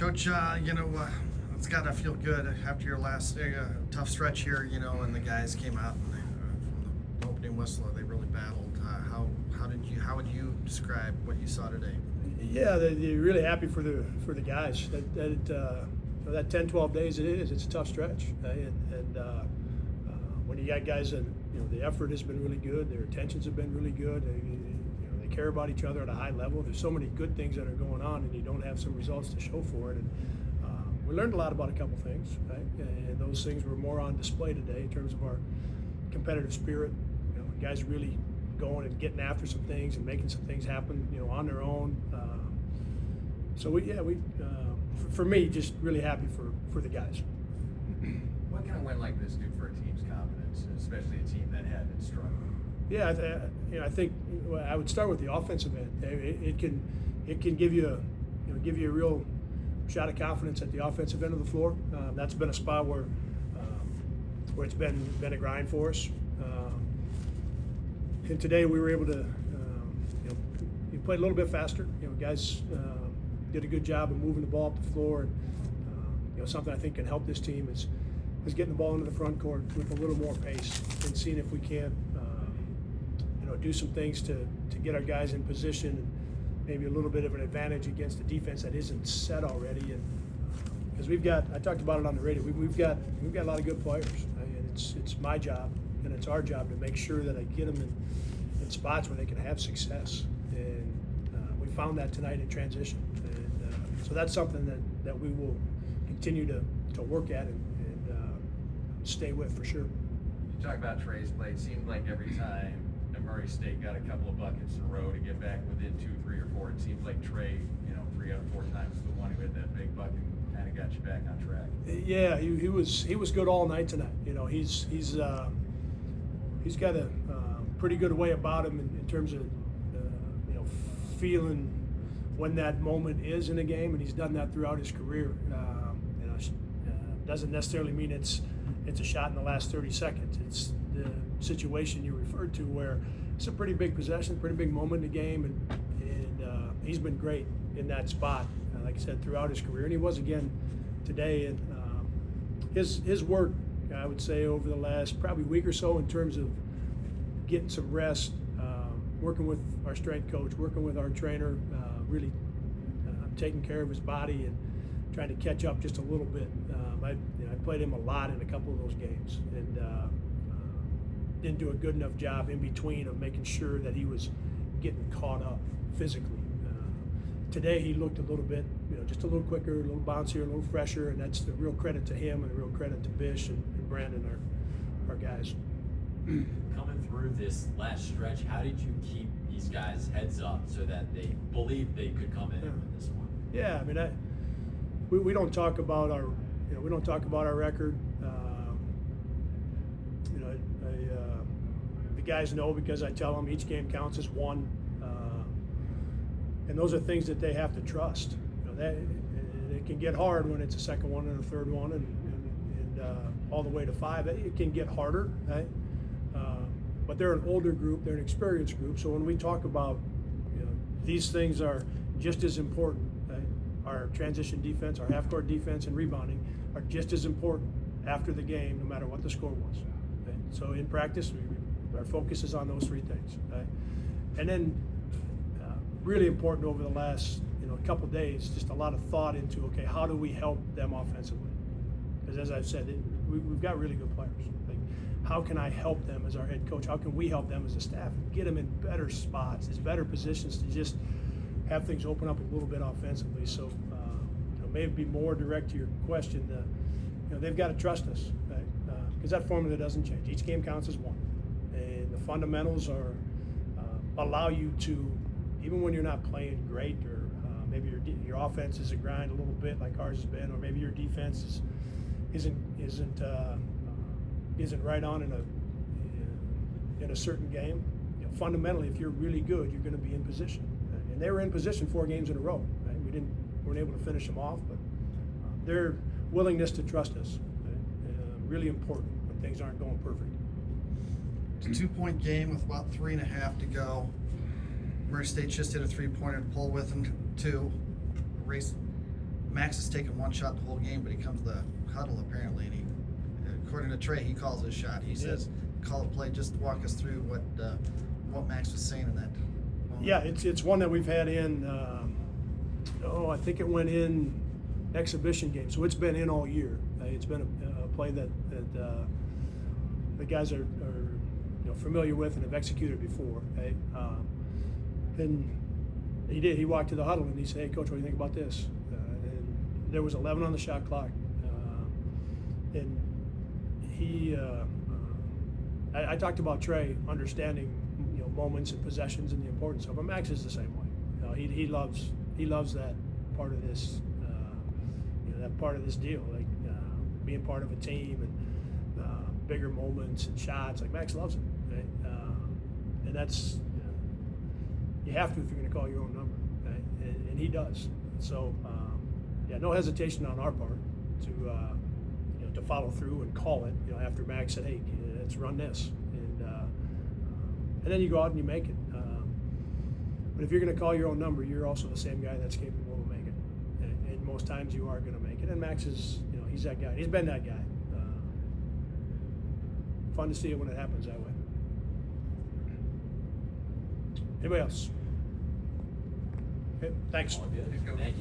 Coach, it's got to feel good after your last tough stretch here, and the guys came out and from the opening whistle, they really battled. How would you describe what you saw today? Yeah, they're really happy for the guys. That 10, 12 days it's a tough stretch, and when you got guys that the effort has been really good, their intentions have been really good. They care about each other at a high level. There's so many good things that are going on, and you don't have some results to show for it. And we learned a lot about a couple things, right? And those things were more on display today in terms of our competitive spirit. Guys really going and getting after some things and making some things happen, on their own. For me, just really happy for the guys. What can a win like this do for a team's confidence, especially a team that had been struggling? Yeah, I think I would start with the offensive end. It can give you a real shot of confidence at the offensive end of the floor. That's been a spot where it's been a grind for us. And today we were able to, we played a little bit faster. Guys did a good job of moving the ball up the floor. And, something I think can help this team is getting the ball into the front court with a little more pace and seeing if we can't, do some things to get our guys in position and maybe a little bit of an advantage against the defense that isn't set already. And because I talked about it on the radio, we've got a lot of good players, and it's my job and it's our job to make sure that I get them in spots where they can have success. And we found that tonight in transition. And so that's something that we will continue to work at and stay with for sure. You talk about Trey's play. It seemed like every time Murray State got a couple of buckets in a row to get back within 2, 3, or 4, it seems like Trey, 3 out of 4 times was the one who hit that big bucket and kind of got you back on track. Yeah, he was good all night tonight. He's got a pretty good way about him in terms of feeling when that moment is in a game, and he's done that throughout his career. Doesn't necessarily mean it's a shot in the last 30 seconds. It's the situation you referred to where it's a pretty big possession, pretty big moment in the game, and he's been great in that spot, like I said, throughout his career, and he was again today. And his work, I would say, over the last probably week or so in terms of getting some rest, working with our strength coach, working with our trainer, really taking care of his body and trying to catch up just a little bit. I played him a lot in a couple of those games, and didn't do a good enough job in between of making sure that he was getting caught up physically. Today he looked a little bit, just a little quicker, a little bouncier, a little fresher, and that's the real credit to him and a real credit to Bish and Brandon, our guys. Coming through this last stretch, how did you keep these guys' heads up so that they believed they could come in and win this one? Yeah, I mean, we don't talk about our record. The guys know because I tell them each game counts as one, and those are things that they have to trust. That it can get hard when it's a second one and a third one, and all the way to 5. It can get harder, right? But they're an older group, they're an experienced group. So when we talk about, these things are just as important. Right? Our transition defense, our half-court defense, and rebounding are just as important after the game, no matter what the score was. Right? So in practice, our focus is on those 3 things. Right? And then, really important over the last couple of days, just a lot of thought into, okay, how do we help them offensively? Because as I've said, we've got really good players. Like, how can I help them as our head coach? How can we help them as a staff and get them in better spots, in better positions to just have things open up a little bit offensively? So, maybe more direct to your question, they've got to trust us, right? Because that formula doesn't change. Each game counts as one, and the fundamentals are allow you to, even when you're not playing great, or maybe your offense is a grind a little bit like ours has been, or maybe your defense isn't right on in a certain game. Fundamentally, if you're really good, you're going to be in position. And they were in position 4 games in a row. Right? Weren't able to finish them off, but their willingness to trust us, really important when things aren't going perfect. It's a 2-point game with about 3.5 to go. Murray State just hit a 3-pointer to pull with them 2. Max has taken one shot the whole game, but he comes to the huddle apparently, and he, according to Trey, he calls his shot. He says, "Call a play." Just walk us through what Max was saying in that moment. Yeah, it's one that we've had in. I think it went in exhibition game, so it's been in all year. It's been a play that the guys are familiar with and have executed before. Right? And he did. He walked to the huddle and he said, "Hey, coach, what do you think about this?" And there was 11 on the shot clock, and he. I talked about Trey understanding moments and possessions and the importance of it. Max is the same way. He loves that part of this that part of this deal, like being part of a team and bigger moments and shots. Like Max loves it, right? And that's you have to if you're going to call your own number, right? And he does. So no hesitation on our part to follow through and call it. After Max said, "Hey, let's run this," and then you go out and you make it. But if you're going to call your own number, you're also the same guy that's capable of making it. And most times you are going to make it. And Max is, he's that guy. He's been that guy. Fun to see it when it happens that way. Anybody else? Okay, thanks. All good. Thank you.